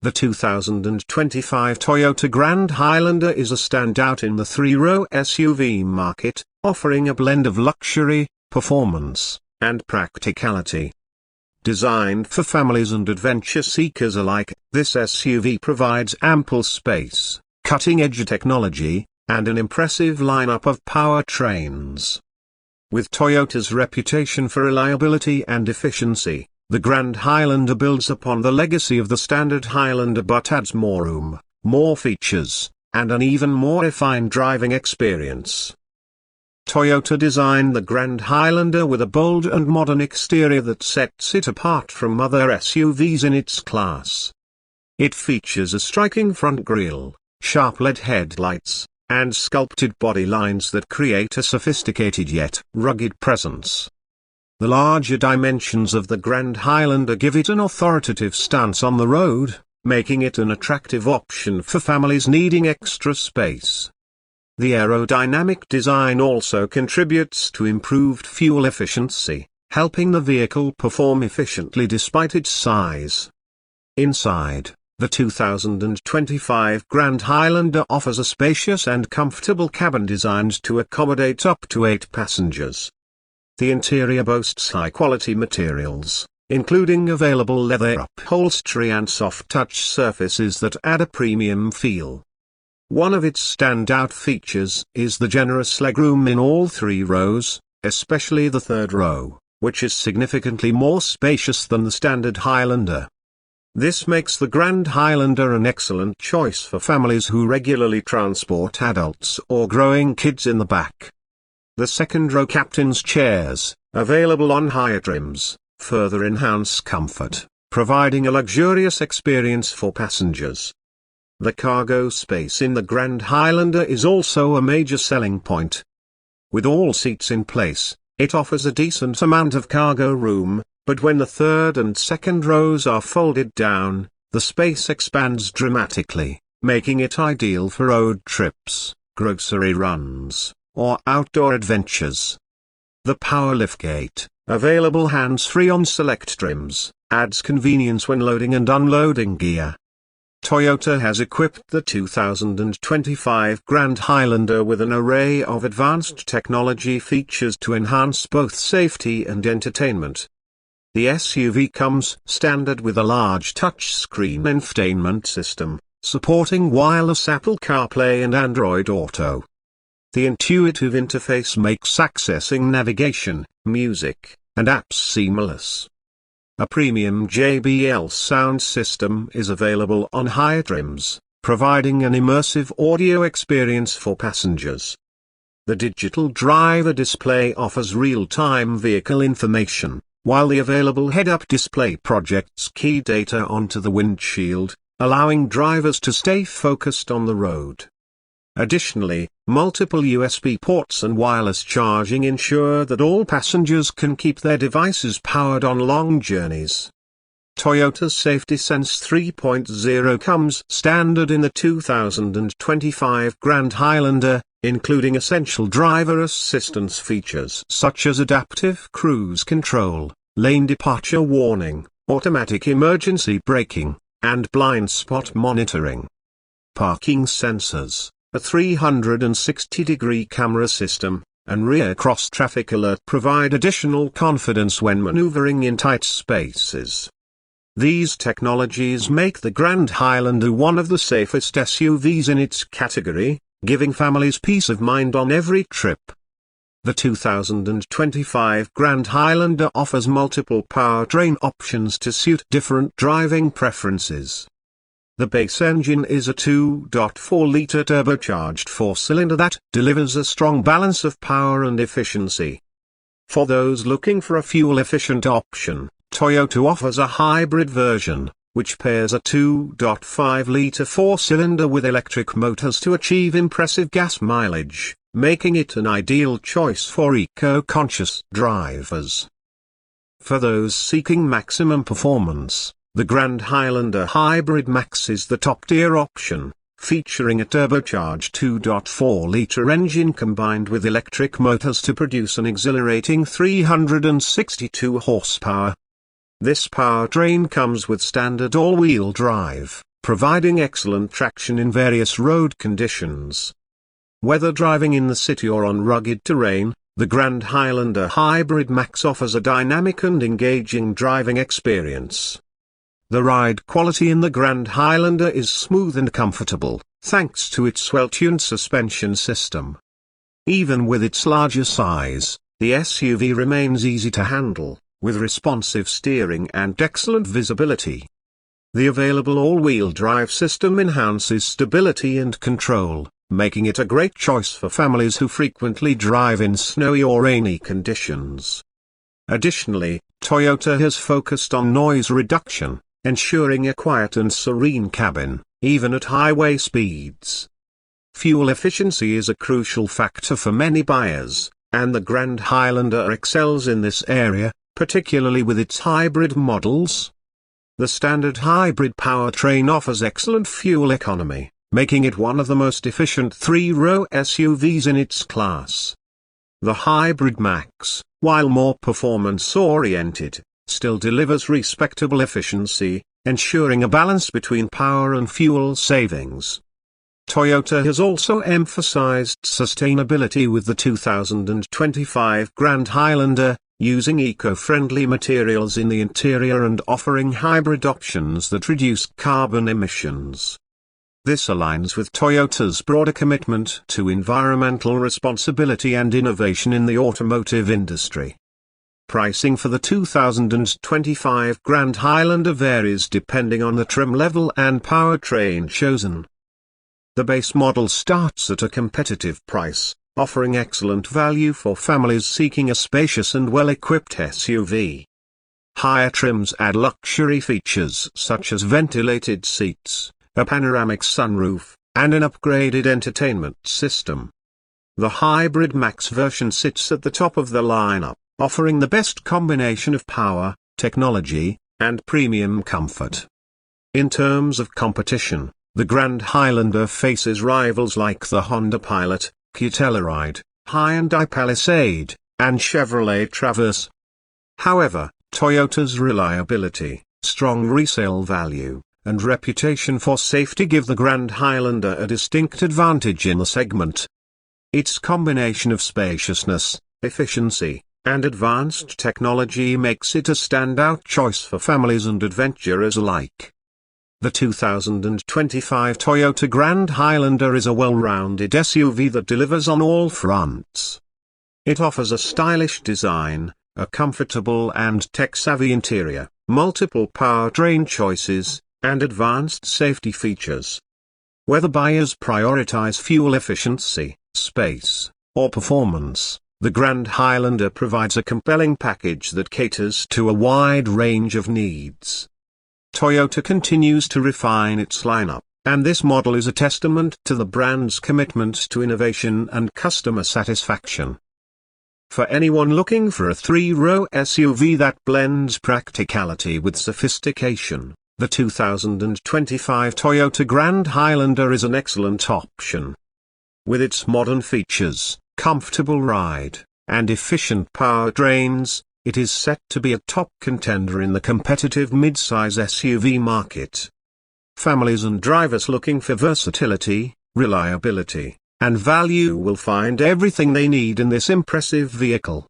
The 2025 Toyota Grand Highlander is a standout in the three-row SUV market, offering a blend of luxury, performance, and practicality. Designed for families and adventure seekers alike, this SUV provides ample space, cutting-edge technology, and an impressive lineup of powertrains. With Toyota's reputation for reliability and efficiency, the Grand Highlander builds upon the legacy of the standard Highlander but adds more room, more features, and an even more refined driving experience. Toyota designed the Grand Highlander with a bold and modern exterior that sets it apart from other SUVs in its class. It features a striking front grille, sharp LED headlights, and sculpted body lines that create a sophisticated yet rugged presence. The larger dimensions of the Grand Highlander give it an authoritative stance on the road, making it an attractive option for families needing extra space. The aerodynamic design also contributes to improved fuel efficiency, helping the vehicle perform efficiently despite its size. Inside, the 2025 Grand Highlander offers a spacious and comfortable cabin designed to accommodate up to 8 passengers. The interior boasts high-quality materials, including available leather upholstery and soft-touch surfaces that add a premium feel. One of its standout features is the generous legroom in all 3 rows, especially the third row, which is significantly more spacious than the standard Highlander. This makes the Grand Highlander an excellent choice for families who regularly transport adults or growing kids in the back. The second-row captain's chairs, available on higher trims, further enhance comfort, providing a luxurious experience for passengers. The cargo space in the Grand Highlander is also a major selling point. With all seats in place, it offers a decent amount of cargo room, but when the third and second rows are folded down, the space expands dramatically, making it ideal for road trips, grocery runs, or outdoor adventures. The power liftgate, available hands-free on select trims, adds convenience when loading and unloading gear. Toyota has equipped the 2025 Grand Highlander with an array of advanced technology features to enhance both safety and entertainment. The SUV comes standard with a large touchscreen infotainment system, supporting wireless Apple CarPlay and Android Auto. The intuitive interface makes accessing navigation, music, and apps seamless. A premium JBL sound system is available on higher trims, providing an immersive audio experience for passengers. The digital driver display offers real-time vehicle information, while the available head-up display projects key data onto the windshield, allowing drivers to stay focused on the road. Additionally, multiple USB ports and wireless charging ensure that all passengers can keep their devices powered on long journeys. Toyota's Safety Sense 3.0 comes standard in the 2025 Grand Highlander, including essential driver assistance features such as adaptive cruise control, lane departure warning, automatic emergency braking, and blind spot monitoring. Parking sensors, a 360-degree camera system, and rear cross-traffic alert provide additional confidence when maneuvering in tight spaces. These technologies make the Grand Highlander one of the safest SUVs in its category, giving families peace of mind on every trip. The 2025 Grand Highlander offers multiple powertrain options to suit different driving preferences. The base engine is a 2.4-liter turbocharged 4-cylinder that delivers a strong balance of power and efficiency. For those looking for a fuel-efficient option, Toyota offers a hybrid version, which pairs a 2.5-liter 4-cylinder with electric motors to achieve impressive gas mileage, making it an ideal choice for eco-conscious drivers. For those seeking maximum performance, the Grand Highlander Hybrid Max is the top-tier option, featuring a turbocharged 2.4-liter engine combined with electric motors to produce an exhilarating 362 horsepower. This powertrain comes with standard all-wheel drive, providing excellent traction in various road conditions. Whether driving in the city or on rugged terrain, the Grand Highlander Hybrid Max offers a dynamic and engaging driving experience. The ride quality in the Grand Highlander is smooth and comfortable, thanks to its well-tuned suspension system. Even with its larger size, the SUV remains easy to handle, with responsive steering and excellent visibility. The available all-wheel drive system enhances stability and control, making it a great choice for families who frequently drive in snowy or rainy conditions. Additionally, Toyota has focused on noise reduction, ensuring a quiet and serene cabin, even at highway speeds. Fuel efficiency is a crucial factor for many buyers, and the Grand Highlander excels in this area, particularly with its hybrid models. The standard hybrid powertrain offers excellent fuel economy, making it one of the most efficient three-row SUVs in its class. The Hybrid Max, while more performance-oriented, still delivers respectable efficiency, ensuring a balance between power and fuel savings. Toyota has also emphasized sustainability with the 2025 Grand Highlander, using eco-friendly materials in the interior and offering hybrid options that reduce carbon emissions. This aligns with Toyota's broader commitment to environmental responsibility and innovation in the automotive industry. Pricing for the 2025 Grand Highlander varies depending on the trim level and powertrain chosen. The base model starts at a competitive price, offering excellent value for families seeking a spacious and well-equipped SUV. Higher trims add luxury features such as ventilated seats, a panoramic sunroof, and an upgraded entertainment system. The Hybrid Max version sits at the top of the lineup, offering the best combination of power, technology, and premium comfort. In terms of competition, the Grand Highlander faces rivals like the Honda Pilot, Kia Telluride, Hyundai Palisade, and Chevrolet Traverse. However, Toyota's reliability, strong resale value, and reputation for safety give the Grand Highlander a distinct advantage in the segment. Its combination of spaciousness, efficiency, and advanced technology makes it a standout choice for families and adventurers alike. The 2025 Toyota Grand Highlander is a well-rounded SUV that delivers on all fronts. It offers a stylish design, a comfortable and tech-savvy interior, multiple powertrain choices, and advanced safety features. Whether buyers prioritize fuel efficiency, space, or performance, the Grand Highlander provides a compelling package that caters to a wide range of needs. Toyota continues to refine its lineup, and this model is a testament to the brand's commitment to innovation and customer satisfaction. For anyone looking for a three-row SUV that blends practicality with sophistication, the 2025 Toyota Grand Highlander is an excellent option. With its modern features, comfortable ride, and efficient powertrains, it is set to be a top contender in the competitive midsize SUV market. Families and drivers looking for versatility, reliability, and value will find everything they need in this impressive vehicle.